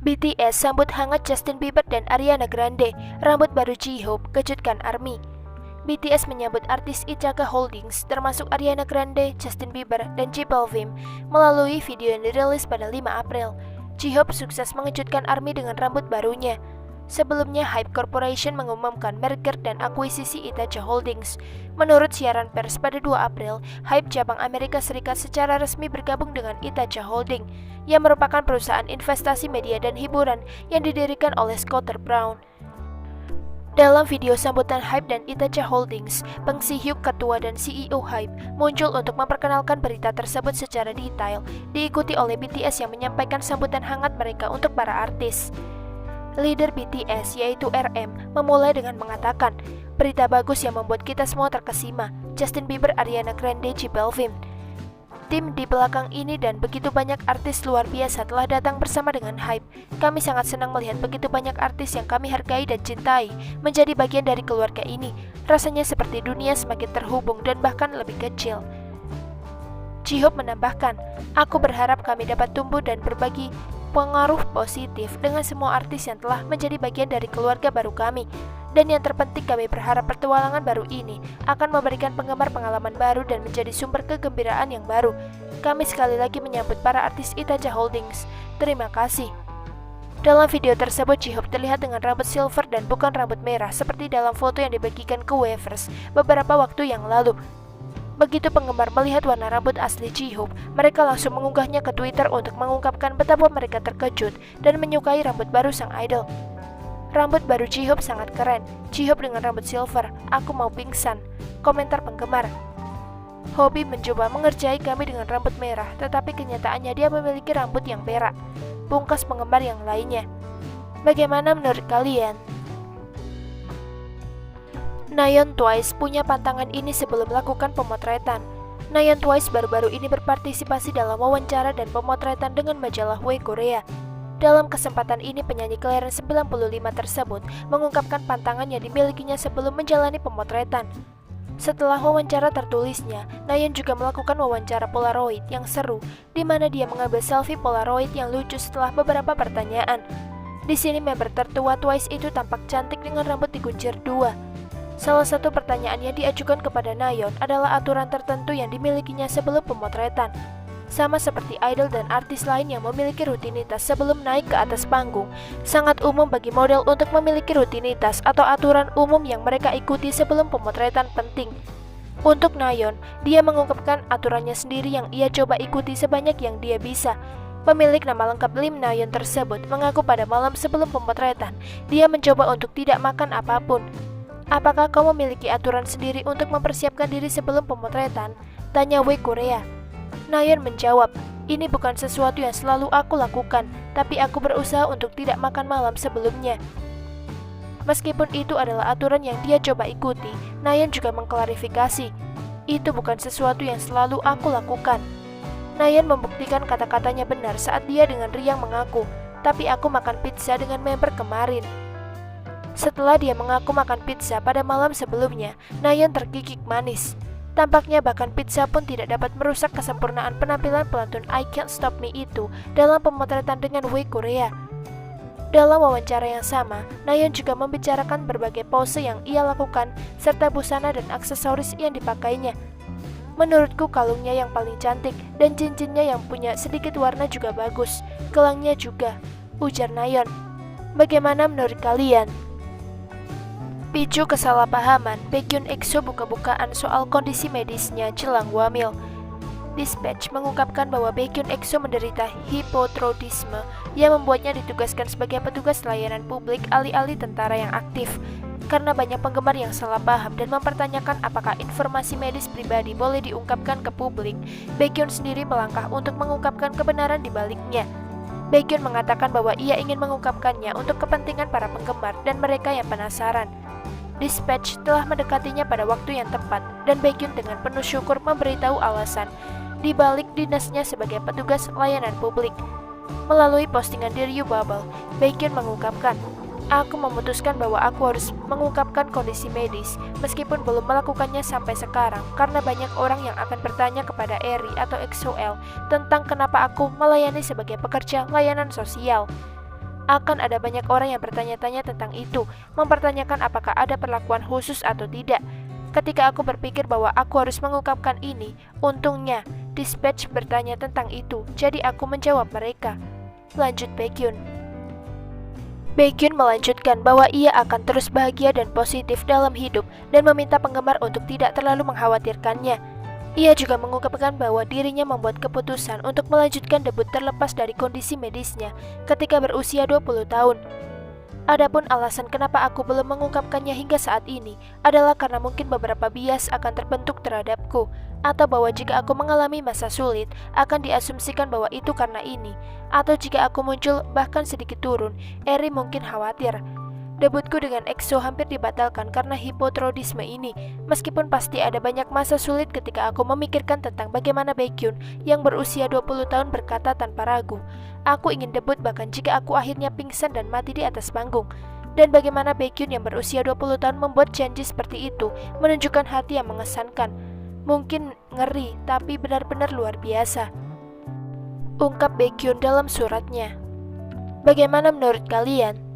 BTS sambut hangat Justin Bieber dan Ariana Grande, rambut baru J-Hope kejutkan ARMY. BTS menyambut artis Ithaca Holdings termasuk Ariana Grande, Justin Bieber, dan J Balvin melalui video yang dirilis pada 5 April. J-Hope sukses mengejutkan ARMY dengan rambut barunya. Sebelumnya, Hype Corporation mengumumkan merger dan akuisisi Ithaca Holdings. Menurut siaran pers pada 2 April, Hype cabang Amerika Serikat secara resmi bergabung dengan Ithaca Holding, yang merupakan perusahaan investasi media dan hiburan yang didirikan oleh Scooter Braun. Dalam video sambutan Hype dan Ithaca Holdings, Peng Si-hyuk, ketua dan CEO Hype, muncul untuk memperkenalkan berita tersebut secara detail, diikuti oleh BTS yang menyampaikan sambutan hangat mereka untuk para artis. Leader BTS yaitu RM memulai dengan mengatakan, berita bagus yang membuat kita semua terkesima, Justin Bieber, Ariana Grande, J Balvin. Tim di belakang ini dan begitu banyak artis luar biasa telah datang bersama dengan Hype. Kami sangat senang melihat begitu banyak artis yang kami hargai dan cintai menjadi bagian dari keluarga ini. Rasanya seperti dunia semakin terhubung dan bahkan lebih kecil. J-Hope menambahkan, aku berharap kami dapat tumbuh dan berbagi pengaruh positif dengan semua artis yang telah menjadi bagian dari keluarga baru kami. Dan yang terpenting, kami berharap petualangan baru ini akan memberikan penggemar pengalaman baru dan menjadi sumber kegembiraan yang baru. Kami sekali lagi menyambut para artis Ithaca Holdings. Terima kasih. Dalam video tersebut, J-Hope terlihat dengan rambut silver dan bukan rambut merah seperti dalam foto yang dibagikan ke Weverse beberapa waktu yang lalu. Begitu penggemar melihat warna rambut asli J-Hope, mereka langsung mengunggahnya ke Twitter untuk mengungkapkan betapa mereka terkejut dan menyukai rambut baru sang idol. Rambut baru J-Hope sangat keren, J-Hope dengan rambut silver, aku mau pingsan, komentar penggemar. Hobi mencoba mengerjai kami dengan rambut merah, tetapi kenyataannya dia memiliki rambut yang perak, pungkas penggemar yang lainnya. Bagaimana menurut kalian? Nayeon Twice punya pantangan ini sebelum melakukan pemotretan. Nayeon Twice baru-baru ini berpartisipasi dalam wawancara dan pemotretan dengan majalah W Korea. Dalam kesempatan ini, penyanyi kelahiran 95 tersebut mengungkapkan pantangan yang dimilikinya sebelum menjalani pemotretan. Setelah wawancara tertulisnya, Nayeon juga melakukan wawancara Polaroid yang seru, di mana dia mengambil selfie Polaroid yang lucu setelah beberapa pertanyaan. Di sini member tertua Twice itu tampak cantik dengan rambut dikuncir dua. Salah satu pertanyaan yang diajukan kepada Nayeon adalah aturan tertentu yang dimilikinya sebelum pemotretan. Sama seperti idol dan artis lain yang memiliki rutinitas sebelum naik ke atas panggung, sangat umum bagi model untuk memiliki rutinitas atau aturan umum yang mereka ikuti sebelum pemotretan penting. Untuk Nayeon, dia mengungkapkan aturannya sendiri yang ia coba ikuti sebanyak yang dia bisa. Pemilik nama lengkap Lim Nayeon tersebut mengaku pada malam sebelum pemotretan, dia mencoba untuk tidak makan apapun. Apakah kau memiliki aturan sendiri untuk mempersiapkan diri sebelum pemotretan? Tanya W Korea. Nayeon menjawab, ini bukan sesuatu yang selalu aku lakukan, tapi aku berusaha untuk tidak makan malam sebelumnya. Meskipun itu adalah aturan yang dia coba ikuti, Nayeon juga mengklarifikasi, itu bukan sesuatu yang selalu aku lakukan. Nayeon membuktikan kata-katanya benar saat dia dengan riang mengaku, tapi aku makan pizza dengan member kemarin. Setelah dia mengaku makan pizza pada malam sebelumnya, Nayeon terkikik manis. Tampaknya bahkan pizza pun tidak dapat merusak kesempurnaan penampilan pelantun I Can't Stop Me itu dalam pemotretan dengan W Korea. Dalam wawancara yang sama, Nayeon juga membicarakan berbagai pose yang ia lakukan serta busana dan aksesoris yang dipakainya. Menurutku kalungnya yang paling cantik dan cincinnya yang punya sedikit warna juga bagus, gelangnya juga, ujar Nayeon. Bagaimana menurut kalian? Picu kesalahpahaman, Baekhyun EXO buka-bukaan soal kondisi medisnya jelang wamil. Dispatch mengungkapkan bahwa Baekhyun EXO menderita hipotiroidisme yang membuatnya ditugaskan sebagai petugas layanan publik alih-alih tentara yang aktif. Karena banyak penggemar yang salah paham dan mempertanyakan apakah informasi medis pribadi boleh diungkapkan ke publik, Baekhyun sendiri melangkah untuk mengungkapkan kebenaran di baliknya. Baekhyun mengatakan bahwa ia ingin mengungkapkannya untuk kepentingan para penggemar dan mereka yang penasaran. Dispatch telah mendekatinya pada waktu yang tepat dan Baekhyun dengan penuh syukur memberitahu alasan di balik dinasnya sebagai petugas layanan publik. Melalui postingan di Ryu Bubble, Baekhyun mengungkapkan, aku memutuskan bahwa aku harus mengungkapkan kondisi medis meskipun belum melakukannya sampai sekarang karena banyak orang yang akan bertanya kepada Eri atau EXO-L tentang kenapa aku melayani sebagai pekerja layanan sosial. Akan ada banyak orang yang bertanya-tanya tentang itu, mempertanyakan apakah ada perlakuan khusus atau tidak. Ketika aku berpikir bahwa aku harus mengungkapkan ini, untungnya Dispatch bertanya tentang itu, jadi aku menjawab mereka. Lanjut Baekhyun. Baekhyun melanjutkan bahwa ia akan terus bahagia dan positif dalam hidup dan meminta penggemar untuk tidak terlalu mengkhawatirkannya. Ia juga mengungkapkan bahwa dirinya membuat keputusan untuk melanjutkan debut terlepas dari kondisi medisnya ketika berusia 20 tahun. Adapun alasan kenapa aku belum mengungkapkannya hingga saat ini adalah karena mungkin beberapa bias akan terbentuk terhadapku, atau bahwa jika aku mengalami masa sulit akan diasumsikan bahwa itu karena ini, atau jika aku muncul bahkan sedikit turun, Eri mungkin khawatir. Debutku dengan EXO hampir dibatalkan karena hipotiroidisme ini, meskipun pasti ada banyak masa sulit ketika aku memikirkan tentang bagaimana Baekhyun yang berusia 20 tahun berkata tanpa ragu, aku ingin debut bahkan jika aku akhirnya pingsan dan mati di atas panggung. Dan bagaimana Baekhyun yang berusia 20 tahun membuat janji seperti itu menunjukkan hati yang mengesankan. Mungkin ngeri, tapi benar-benar luar biasa. Ungkap Baekhyun dalam suratnya. Bagaimana menurut kalian?